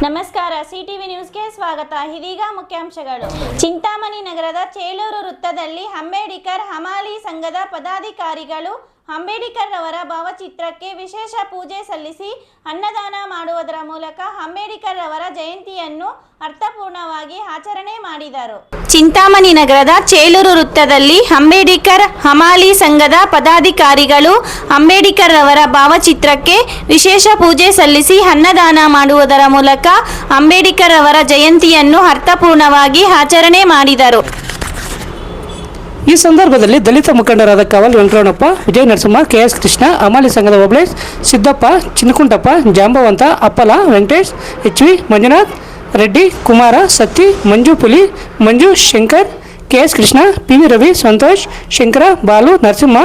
ನಮಸ್ಕಾರ, ಸಿಟಿವಿ ನ್ಯೂಸ್ಗೆ ಸ್ವಾಗತ. ಇದೀಗ ಮುಖ್ಯಾಂಶಗಳು. ಚಿಂತಾಮಣಿ ನಗರದ ಚೇಳೂರು ವೃತ್ತದಲ್ಲಿ ಅಂಬೇಡ್ಕರ್ ಹಮಾಲಿ ಸಂಘದ ಪದಾಧಿಕಾರಿಗಳು ಅಂಬೇಡ್ಕರ್ ಅವರ ಭಾವಚಿತ್ರಕ್ಕೆ ವಿಶೇಷ ಪೂಜೆ ಸಲ್ಲಿಸಿ ಅನ್ನದಾನ ಮಾಡುವುದರ ಮೂಲಕ ಅಂಬೇಡ್ಕರ್ ಅವರ ಜಯಂತಿಯನ್ನು ಅರ್ಥಪೂರ್ಣವಾಗಿ ಆಚರಣೆ ಮಾಡಿದರು. ಚಿಂತಾಮಣಿ ನಗರದ ಚೇಳೂರು ವೃತ್ತದಲ್ಲಿ ಅಂಬೇಡ್ಕರ್ ಹಮಾಲಿ ಸಂಘದ ಪದಾಧಿಕಾರಿಗಳು ಅಂಬೇಡ್ಕರ್ ಅವರ ಭಾವಚಿತ್ರಕ್ಕೆ ವಿಶೇಷ ಪೂಜೆ ಸಲ್ಲಿಸಿ ಅನ್ನದಾನ ಮಾಡುವುದರ ಮೂಲಕ ಅಂಬೇಡ್ಕರ್ ಅವರ ಜಯಂತಿಯನ್ನು ಅರ್ಥಪೂರ್ಣವಾಗಿ ಆಚರಣೆ ಮಾಡಿದರು. ಈ ಸಂದರ್ಭದಲ್ಲಿ ದಲಿತ ಮುಖಂಡರಾದ ಕವಲ್ ವೆಂಕಟರಮಣಪ್ಪ, ವಿಜಯ ನರಸಿಂಹ, ಕೆಎಸ್ ಕೃಷ್ಣ, ಅಮಾಲಿ ಸಂಘದ ಒಬ್ಳೇಶ್, ಸಿದ್ದಪ್ಪ, ಚಿನ್ನಕುಂಟಪ್ಪ, ಜಾಂಬವಂತ, ಅಪ್ಪಲ, ವೆಂಕಟೇಶ್, ಎಚ್.ವಿ. Manjunath Reddy, Kumara, Satti, Manju Puli, Manju, Shankar, K S Krishna, P V. ರವಿ, ಸಂತೋಷ್, ಶಂಕರ, ಬಾಲು, ನರಸಿಂಹ,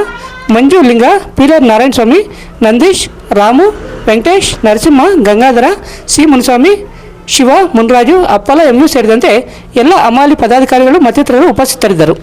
ಮಂಜು, ಲಿಂಗ, ಪಿಲರ್ ನಾರಾಯಣಸ್ವಾಮಿ, ನಂದೀಶ್, ರಾಮು, ವೆಂಕಟೇಶ್, ನರಸಿಂಹ, ಗಂಗಾಧರ, ಸಿ. ಮುನಿಸ್ವಾಮಿ, ಶಿವ, ಮುನ್ರಾಜು, ಅಪ್ಪಲ, ಎಂಯು ಸೇರಿದಂತೆ ಎಲ್ಲ ಅಮಾಲಿ ಪದಾಧಿಕಾರಿಗಳು ಮತ್ತಿತರರು ಉಪಸ್ಥಿತರಿದ್ದರು.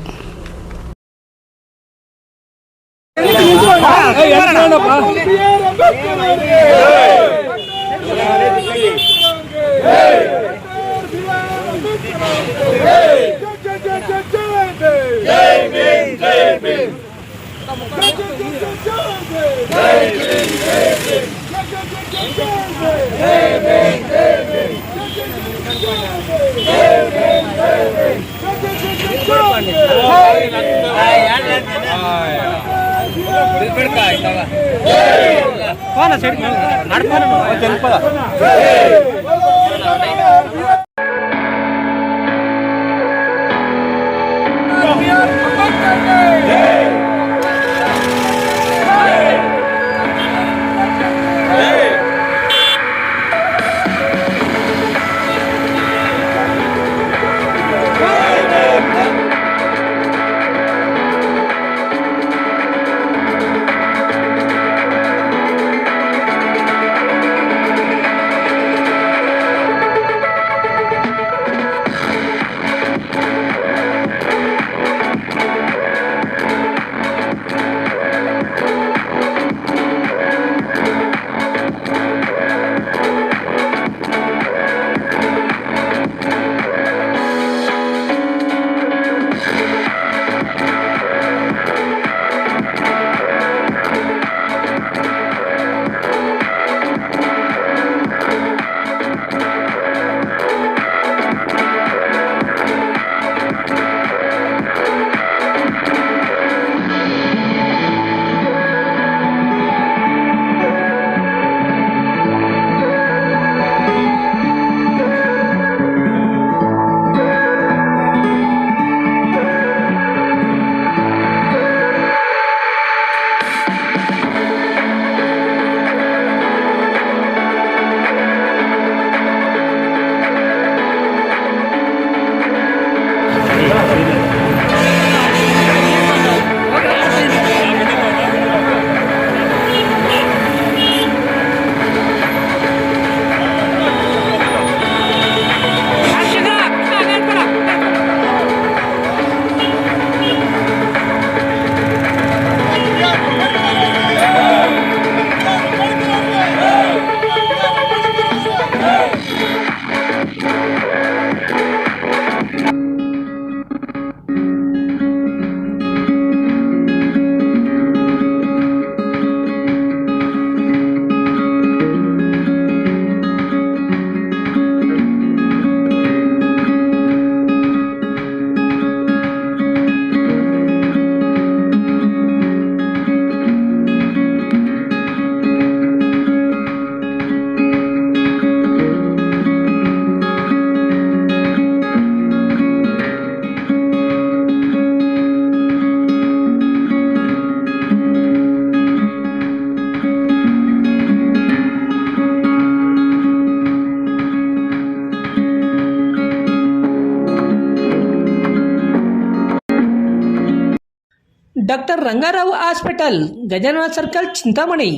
Doctor Rangarao hospital, Gajanana circle, Chintamani.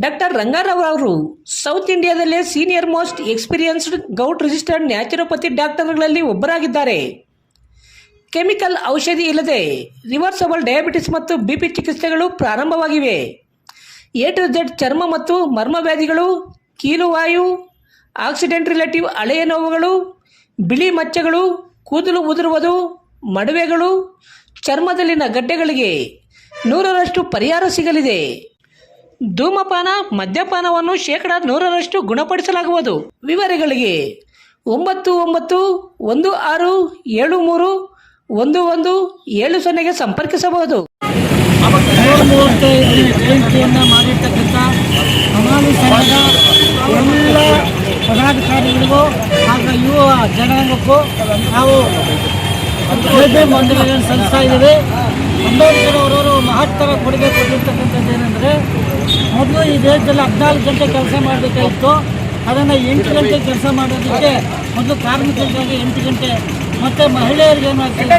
Doctor Rangarao ಅವರು ಸೌತ್ ಇಂಡಿಯಾದಲ್ಲೇ ಸೀನಿಯರ್ ಮೋಸ್ಟ್ ಎಕ್ಸ್ಪೀರಿಯನ್ಸ್ಡ್ ಗೌಟ್ ರಿಜಿಸ್ಟರ್ಡ್ ನ್ಯಾಚುರೋಪತಿ ಡಾಕ್ಟರ್ಗಳಲ್ಲಿ ಒಬ್ಬರಾಗಿದ್ದಾರೆ. ಕೆಮಿಕಲ್ ಔಷಧಿ ಇಲ್ಲದೆ ರಿವರ್ಸಬಲ್ ಡಯಾಬಿಟಿಸ್ ಮತ್ತು ಬಿಪಿ ಚಿಕಿತ್ಸೆಗಳು ಪ್ರಾರಂಭವಾಗಿವೆ. ಎ ಟು ಝೆಡ್ ಚರ್ಮ ಮತ್ತು ಮರ್ಮವ್ಯಾಧಿಗಳು, ಕೀಲುವಾಯು, ಆಕ್ಸಿಡೆಂಟ್ ರಿಲೇಟಿವ್ ಹಳೆಯ ನೋವುಗಳು, ಬಿಳಿ ಮಚ್ಚೆಗಳು, ಕೂದಲು ಉದುರುವುದು, ಮಡುವೆಗಳು, ಚರ್ಮದಲ್ಲಿನ ಗಡ್ಡೆಗಳಿಗೆ 100% ಪರಿಹಾರ ಸಿಗಲಿದೆ. ಧೂಮಪಾನ, ಮದ್ಯಪಾನವನ್ನು 100% ಗುಣಪಡಿಸಲಾಗುವುದು. ವಿವರಗಳಿಗೆ 9916731170 ಸಂಪರ್ಕಿಸಬಹುದು. 135 ಜಯಂತಿಯನ್ನು ಮಾಡಿರ್ತಕ್ಕಂಥ ಹಮಾಲಿ ಸಂಘದ ಎಲ್ಲ ಪದಾಧಿಕಾರಿಗಳಿಗೂ ಹಾಗೂ ಯುವ ಜನಾಂಗಕ್ಕೂ ನಾವು ವಂದನೆಗಳನ್ನು ಸಲ್ಲಿಸ್ತಾ ಇದ್ದೀವಿ. ಅಂಬೇಡ್ಕರ್ ಅವರವರು ಮಹತ್ತರ ಕೊಡುಗೆ ಕೊಟ್ಟಿರ್ತಕ್ಕಂಥದ್ದು ಏನಂದರೆ, ಮೊದಲು ಈ ದೇಶದಲ್ಲಿ 14 ಗಂಟೆ ಕೆಲಸ ಮಾಡಬೇಕಾಗಿತ್ತು. ಅದನ್ನು 8 ಗಂಟೆ ಕೆಲಸ ಮಾಡೋದಕ್ಕೆ ಮೊದಲು ಕಾರ್ಮಿಕರಿಗಾಗಿ 8 ಗಂಟೆ ಮತ್ತು ಮಹಿಳೆಯರಿಗೆ ಏನಾಗ್ತದೆ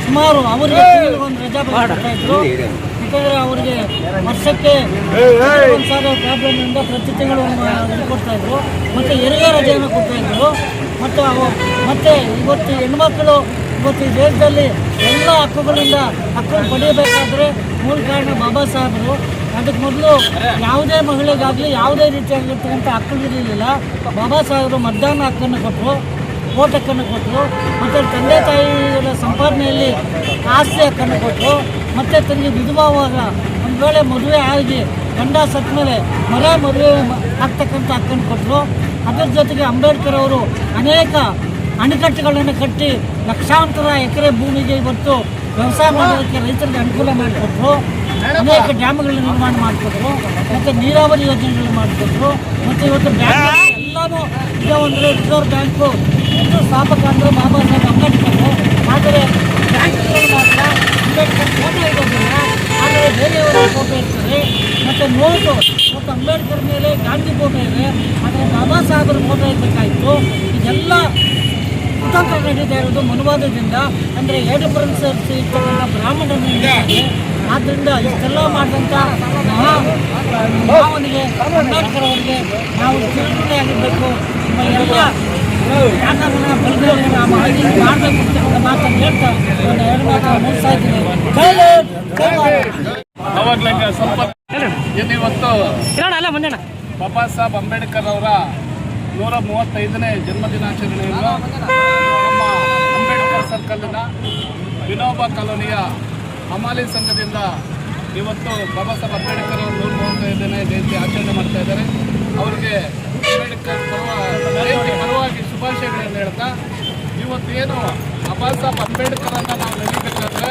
ಸುಮಾರು ಅವರಿಗೆ ಒಂದು ರಜಾ ಬರ್ತಾಯಿದ್ರು. ಯಾಕಂದರೆ ಅವರಿಗೆ ವರ್ಷಕ್ಕೆ ಒಂದು ಸಾವಿರ ಪ್ರಾಬ್ಲಮ್ನಿಂದ ಪ್ರತಿ ತಿಂಗಳು ಕೊಡ್ತಾಯಿದ್ರು. ಮತ್ತು ಹೆರಿಗೆ ರಜೆಯನ್ನು ಕೊಡ್ತಾಯಿದ್ರು. ಮತ್ತು ಇವತ್ತು ಹೆಣ್ಮಕ್ಳು ಇವತ್ತು ಈ ದೇಶದಲ್ಲಿ ಎಲ್ಲ ಹಕ್ಕುಗಳಿಂದ ಹಕ್ಕನ್ನು ಪಡೆಯಬೇಕಾದ್ರೆ ಮೂಲ ಕಾರಣ ಬಾಬಾ ಸಾಹೇಬರು. ಅದಕ್ಕೆ ಮೊದಲು ಯಾವುದೇ ಮಹಿಳೆಗಾಗಲಿ ಯಾವುದೇ ರೀತಿಯಾಗಿರ್ತಕ್ಕಂಥ ಹಕ್ಕುಗಳಿರಲಿಲ್ಲ. ಬಾಬಾ ಸಾಹೇಬರು ಮತದಾನ ಹಕ್ಕನ್ನು ಕೊಟ್ಟರು, ವೋಟ್ ಹಕ್ಕನ್ನು ಕೊಟ್ಟರು, ಮತ್ತು ತಂದೆ ತಾಯಿಗಳ ಸಂಪಾದನೆಯಲ್ಲಿ ಆಸ್ತಿ ಹಕ್ಕನ್ನು ಕೊಟ್ಟರು, ಮತ್ತು ತನಗೆ ವಿಧವಾವಾಗ ಒಂದು ವೇಳೆ ಮದುವೆ ಆಗಿ ಗಂಡ ಸತ್ತ ಮೇಲೆ ಮದುವೆ ಆಗ್ತಕ್ಕಂಥ ಹಕ್ಕನ್ನು ಕೊಟ್ಟರು. ಅದರ ಜೊತೆಗೆ ಅಂಬೇಡ್ಕರ್ ಅವರು ಅನೇಕ ಅಣೆಕಟ್ಟುಗಳನ್ನು ಕಟ್ಟಿ ಲಕ್ಷಾಂತರ ಎಕರೆ ಭೂಮಿಗೆ ಇವತ್ತು ವ್ಯವಸಾಯ ಮಾಡೋದಕ್ಕೆ ರೈತರಿಗೆ ಅನುಕೂಲ ಮಾಡಿಕೊಟ್ರು. ಅನೇಕ ಡ್ಯಾಮ್ಗಳನ್ನು ನಿರ್ಮಾಣ ಮಾಡಿಕೊಟ್ರು, ಮತ್ತು ನೀರಾವರಿ ಯೋಜನೆಗಳನ್ನು ಮಾಡಿಕೊಟ್ರು. ಮತ್ತು ಇವತ್ತು ಬ್ಯಾಂಕ್ ಎಲ್ಲನೂ ಇದೆ. ಅಂದರೆ ರಿಸರ್ವ್ ಬ್ಯಾಂಕು ಇದು ಸ್ಥಾಪಕ ಅಂದರೆ ಬಾಬಾ ಸಾಹೇಬ್ ಅಂಬೇಡ್ಕರ್. ಆದರೆ ಬ್ಯಾಂಕ್ಗಳು ಮಾತ್ರ ಅಂಬೇಡ್ಕರ್ ಫೋಟೋ ಇರೋದಿಲ್ಲ, ಆದರೆ ಬೇರೆಯವರ ಫೋಟೋ ಇರ್ತದೆ. ಮತ್ತು ನೋಟು ಮತ್ತು ಅಂಬೇಡ್ಕರ್ ಮೇಲೆ ಗಾಂಧಿ ಫೋಟೋ ಇದೆ, ಆದರೆ ಬಾಬಾ ಸಾಹೇಬರ ಫೋಟೋ ಇರಬೇಕಾಯಿತು. ಇದೆಲ್ಲ ಕುತಂತ್ರ ನಡೀತಾ ಇರೋದು ಮನುವಾದದಿಂದ. ಅಂದರೆ ಏಡುಪುರನ್ಸ್ ಇರ್ತಕ್ಕಂಥ ಬ್ರಾಹ್ಮಣನಿಂದ. ಆದ್ದರಿಂದ ಇಷ್ಟೆಲ್ಲ ಮಾಡಿದಂಥ ಭಾವನೆಗೆ ಅಂಬೇಡ್ಕರ್ ಅವರಿಗೆ ನಾವು ಚಿರಋಣಿ ಆಗಿರಬೇಕು. ಎಲ್ಲ ಯಾಕಂದ್ರೆ ಬಲಿಗಳನ್ನು ಮಾಡಬೇಕು ಅಂತ ಮಾತನ್ನು ಹೇಳ್ತಾ ಒಂದು 2 ಮಾತನ್ನು ಮುಗಿಸ್ತಾ ಇದ್ದೀನಿ. ಇವತ್ತು ಬಾಬಾ ಸಾಹೇಬ್ ಅಂಬೇಡ್ಕರ್ ಅವರ 135ನೇ ಜನ್ಮದಿನಾಚರಣೆಯನ್ನು ನಮ್ಮ ಅಂಬೇಡ್ಕರ್ ಸರ್ಕಲ್ನ ವಿನೋಬಾ ಕಾಲೋನಿಯ ಹಮಾಲಿ ಸಂಘದಿಂದ ಇವತ್ತು ಬಾಬಾ ಸಾಹೇಬ್ ಅಂಬೇಡ್ಕರ್ ಅವರು 135ನೇ ಜಯಂತಿ ಆಚರಣೆ ಮಾಡ್ತಾ ಇದ್ದಾರೆ. ಅವರಿಗೆ ಅಂಬೇಡ್ಕರ್ ಜಯಂತಿ ಪರವಾಗಿ ಶುಭಾಶಯಗಳನ್ನು ಹೇಳ್ತಾ, ಇವತ್ತು ಏನು ಬಾಬಾ ಸಾಹೇಬ್ ಅಂಬೇಡ್ಕರನ್ನು ನಾವು ನೆನೀಬೇಕಾದ್ರೆ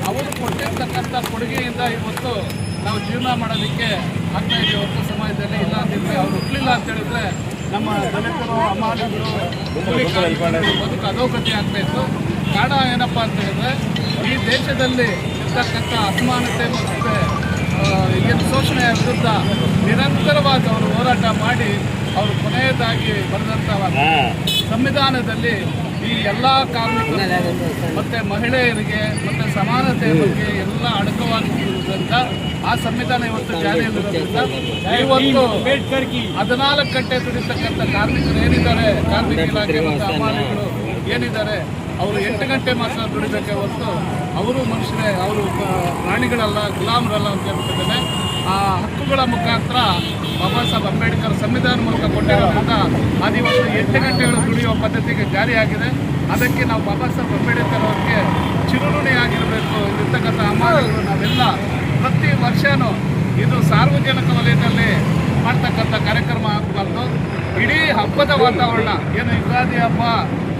ಅವರು ಕೊಟ್ಟಿರ್ತಕ್ಕಂಥ ಕೊಡುಗೆಯಿಂದ ಇವತ್ತು ನಾವು ಜೀವನ ಮಾಡೋದಕ್ಕೆ ಆಗ್ತಾ ಇದೆ. ಹೊತ್ತು ಸಮಾಜದಲ್ಲಿ ಇಲ್ಲ ಅಂತಿದ್ರೆ ಅವ್ರು ಹುಟ್ಟಲಿಲ್ಲ ಅಂತ ಹೇಳಿದ್ರೆ ನಮ್ಮ ದಲಿತರು, ಹಮಾಲಿಗಳು, ಬದುಕು ಅಧೋಗತಿ ಆಗ್ತಾ ಇತ್ತು. ಕಾರಣ ಏನಪ್ಪ ಅಂತ ಹೇಳಿದ್ರೆ, ಈ ದೇಶದಲ್ಲಿ ಇರ್ತಕ್ಕಂಥ ಅಸಮಾನತೆ ಮತ್ತು ಏನು ಶೋಷಣೆಯ ವಿರುದ್ಧ ನಿರಂತರವಾಗಿ ಅವರು ಹೋರಾಟ ಮಾಡಿ ಅವರು ಕೊನೆಯದಾಗಿ ಬರೆದಂಥ ಸಂವಿಧಾನದಲ್ಲಿ ಈ ಎಲ್ಲ ಕಾರ್ಮಿಕರು ಮತ್ತು ಮಹಿಳೆಯರಿಗೆ ಮತ್ತು ಸಮಾನತೆಯ ಬಗ್ಗೆ ಎಲ್ಲ ಅಡಕವಾಗಿರುವುದರಿಂದ ಆ ಸಂವಿಧಾನ ಇವತ್ತು ಜಾರಿಯಲ್ಲಿರೋದ್ರಿಂದ ಇವತ್ತು 14 ಗಂಟೆ ದುಡಿತಕ್ಕಂಥ ಕಾರ್ಮಿಕರು ಏನಿದ್ದಾರೆ, ಕಾರ್ಮಿಕ ಇಲಾಖೆ ಮತ್ತು ಹಮಾಲಿಗಳು ಏನಿದ್ದಾರೆ, ಅವರು 8 ಗಂಟೆ ಮಾತ್ರ ದುಡಿಬೇಕೆ ಹೊರತು ಅವರು ಮನುಷ್ಯರೇ, ಅವರು ಪ್ರಾಣಿಗಳಲ್ಲ, ಗುಲಾಮರಲ್ಲ ಅಂತ ಹೇಳ್ತಿದ್ದೇನೆ. ಆ ಹಕ್ಕುಗಳ ಮುಖಾಂತರ ಬಾಬಾ ಸಾಹೇಬ್ ಅಂಬೇಡ್ಕರ್ ಸಂವಿಧಾನ ಮೂಲಕ ಕೊಟ್ಟಿರೋದ್ರಿಂದ ಅದಿವತ್ತು 8 ಗಂಟೆಗಳು ದುಡಿಯುವ ಪದ್ಧತಿಗೆ ಜಾರಿಯಾಗಿದೆ. ಅದಕ್ಕೆ ನಾವು ಬಾಬಾ ಸಾಹೇಬ್ ಅಂಬೇಡ್ಕರ್ ಅವರಿಗೆ ಚಿರಋಣಿಯಾಗಿರಬೇಕು. ಇಲ್ಲಿರ್ತಕ್ಕಂಥ ಹಮಾಲಿಗಳು ನಾವೆಲ್ಲ ಪ್ರತಿ ವರ್ಷವೂ ಇದು ಸಾರ್ವಜನಿಕ ವಲಯದಲ್ಲಿ ಮಾಡ್ತಕ್ಕಂಥ ಕಾರ್ಯಕ್ರಮ ಆಗಬಾರ್ದು. ಇಡೀ ಹಬ್ಬದ ವಾತಾವರಣ ಏನು ಯುಗಾದಿ ಹಬ್ಬ,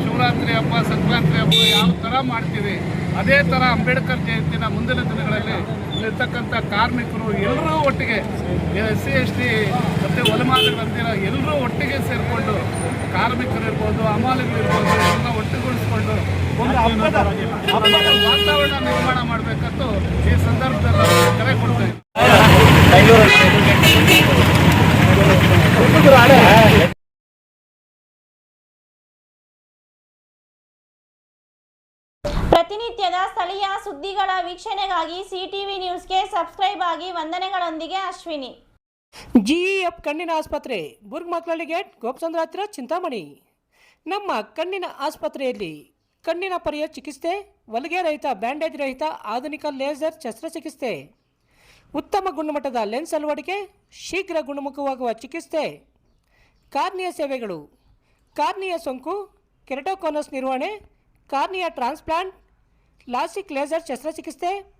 ಶಿವರಾತ್ರಿ ಹಬ್ಬ, ಸಂಕ್ರಾಂತಿ ಹಬ್ಬ ಯಾವ ಥರ ಮಾಡ್ತೀವಿ, ಅದೇ ಥರ ಅಂಬೇಡ್ಕರ್ ಜಯಂತಿನ ಮುಂದಿನ ದಿನಗಳಲ್ಲಿ ಇಲ್ಲಿರ್ತಕ್ಕಂಥ ಕಾರ್ಮಿಕರು ಎಲ್ಲರೂ ಒಟ್ಟಿಗೆ SC ST ಮತ್ತು ಒಲಮಾಲಿಗಳಂತಿರ ಎಲ್ಲರೂ ಒಟ್ಟಿಗೆ ಸೇರಿಕೊಂಡು ಕಾರ್ಮಿಕರು ಇರ್ಬೋದು, ಹಮಾಲಿಗಳು ಇರ್ಬೋದು, ಎಲ್ಲ ಒಟ್ಟುಗೂಡಿಸ್ಕೊಂಡು ಒಂದು ಹಬ್ಬದ ವಾತಾವರಣ ನಿರ್ಮಾಣ ಮಾಡಬೇಕಂತ ಈ ಸಂದರ್ಭದಲ್ಲಿ ಕರೆ ಕೊಡ್ತೇವೆ. ಪ್ರತಿನಿತ್ಯದ ಸ್ಥಳೀಯ ಸುದ್ದಿಗಳ ವೀಕ್ಷಣೆಗಾಗಿ CTV ನ್ಯೂಸ್ಗೆ ಸಬ್ಸ್ಕ್ರೈಬ್ ಆಗಿ. ವಂದನೆಗಳೊಂದಿಗೆ ಅಶ್ವಿನಿ. GEF ಕಣ್ಣಿನ ಆಸ್ಪತ್ರೆ, ಬುರ್ಗ್ ಮಕ್ಳಳ್ಳಿ ಗೇಟ್, ಗೋಪಸಂದ್ರ ಹತ್ತಿರ, ಚಿಂತಾಮಣಿ. ನಮ್ಮ ಕಣ್ಣಿನ ಆಸ್ಪತ್ರೆಯಲ್ಲಿ ಕಣ್ಣಿನ ಪರ್ಯ ಚಿಕಿತ್ಸೆ, ಹೊಲಿಗೆ ರಹಿತ, ಬ್ಯಾಂಡೇಜ್ ರಹಿತ, ಆಧುನಿಕ ಲೇಸರ್ ಶಸ್ತ್ರಚಿಕಿತ್ಸೆ, ಉತ್ತಮ ಗುಣಮಟ್ಟದ ಲೆನ್ಸ್ ಅಳವಡಿಕೆ, ಶೀಘ್ರ ಗುಣಮುಖವಾಗುವ ಚಿಕಿತ್ಸೆ, ಕಾರ್ನಿಯಾ ಸೇವೆಗಳು, ಕಾರ್ನಿಯಾ ಸೋಂಕು, ಕೆರಟೋಕೋನಸ್ ನಿರ್ವಹಣೆ, ಕಾರ್ನಿಯಾ ಟ್ರಾನ್ಸ್ಪ್ಲಾಂಟ್, ಲಾಸಿಕ್ ಲೇಸರ್ ಶಸ್ತ್ರಚಿಕಿತ್ಸೆ,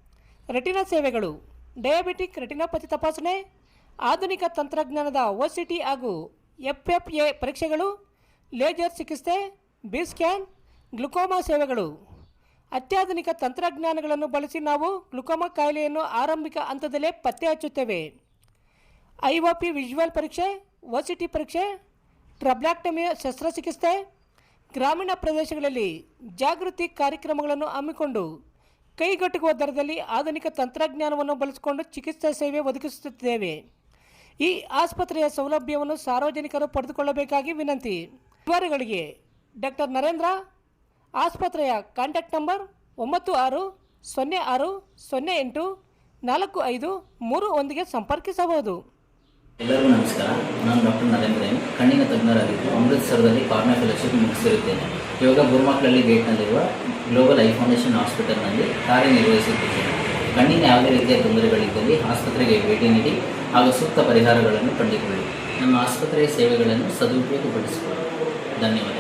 ರೆಟಿನಾ ಸೇವೆಗಳು, ಡಯಾಬಿಟಿಕ್ ರೆಟಿನೋಪತಿ ತಪಾಸಣೆ, ಆಧುನಿಕ ತಂತ್ರಜ್ಞಾನದ OCT ಹಾಗೂ FFA ಪರೀಕ್ಷೆಗಳು, ಲೇಸರ್ ಚಿಕಿತ್ಸೆ, ಬಿ ಸ್ಕ್ಯಾನ್, ಗ್ಲುಕೋಮಾ ಸೇವೆಗಳು. ಅತ್ಯಾಧುನಿಕ ತಂತ್ರಜ್ಞಾನಗಳನ್ನು ಬಳಸಿ ನಾವು ಗ್ಲುಕೋಮಾ ಕಾಯಿಲೆಯನ್ನು ಆರಂಭಿಕ ಹಂತದಲ್ಲೇ ಪತ್ತೆ ಹಚ್ಚುತ್ತೇವೆ. IOP ವಿಜುವಲ್ ಪರೀಕ್ಷೆ, OCT ಪರೀಕ್ಷೆ, ಟ್ರಬ್ಲಾಕ್ಟಮಿ ಶಸ್ತ್ರಚಿಕಿತ್ಸೆ, ಗ್ರಾಮೀಣ ಪ್ರದೇಶಗಳಲ್ಲಿ ಜಾಗೃತಿ ಕಾರ್ಯಕ್ರಮಗಳನ್ನು ಹಮ್ಮಿಕೊಂಡು ಕೈಗೆಟುಕುವ ದರದಲ್ಲಿ ಆಧುನಿಕ ತಂತ್ರಜ್ಞಾನವನ್ನು ಬಳಸಿಕೊಂಡು ಚಿಕಿತ್ಸಾ ಸೇವೆ ಒದಗಿಸುತ್ತಿದ್ದೇವೆ. ಈ ಆಸ್ಪತ್ರೆಯ ಸೌಲಭ್ಯವನ್ನು ಸಾರ್ವಜನಿಕರು ಪಡೆದುಕೊಳ್ಳಬೇಕಾಗಿ ವಿನಂತಿ. ವಿವರಗಳಿಗೆ ಡಾಕ್ಟರ್ ನರೇಂದ್ರ, ಆಸ್ಪತ್ರೆಯ ಕಾಂಟ್ಯಾಕ್ಟ್ ನಂಬರ್ 9606084531 ಸಂಪರ್ಕಿಸಬಹುದು. ಎಲ್ಲರಿಗೂ ನಮಸ್ಕಾರ. ನಾನು ಡಾಕ್ಟರ್ ನರೇಂದ್ರ ಎಂ, ಕಣ್ಣಿನ ತಜ್ಞರಾಗಿದ್ದು ಅಮೃತಸರದಲ್ಲಿ ಕಾರ್ನಿಯಾ ಫೆಲೋಶಿಪ್ ಮುಗಿಸಿರುತ್ತೇನೆ. ಇವಾಗ ಗುರುಮಕ್ಕಳಲ್ಲಿ ಗೇಟ್ನಲ್ಲಿರುವ ಗ್ಲೋಬಲ್ ಐ ಫೌಂಡೇಶನ್ ಹಾಸ್ಪಿಟಲ್ನಲ್ಲಿ ಕಾರ್ಯನಿರ್ವಹಿಸುತ್ತಿದ್ದೇನೆ. ಕಣ್ಣಿನ ಯಾವುದೇ ರೀತಿಯ ತೊಂದರೆಗಳಿದ್ದಲ್ಲಿ ಆಸ್ಪತ್ರೆಗೆ ಭೇಟಿ ನೀಡಿ ಹಾಗೂ ಸೂಕ್ತ ಪರಿಹಾರಗಳನ್ನು ಕಂಡುಕೊಳ್ಳಿ. ನಮ್ಮ ಆಸ್ಪತ್ರೆಯ ಸೇವೆಗಳನ್ನು ಸದುಪಯೋಗಪಡಿಸಿಕೊಳ್ಳಿ. ಧನ್ಯವಾದ.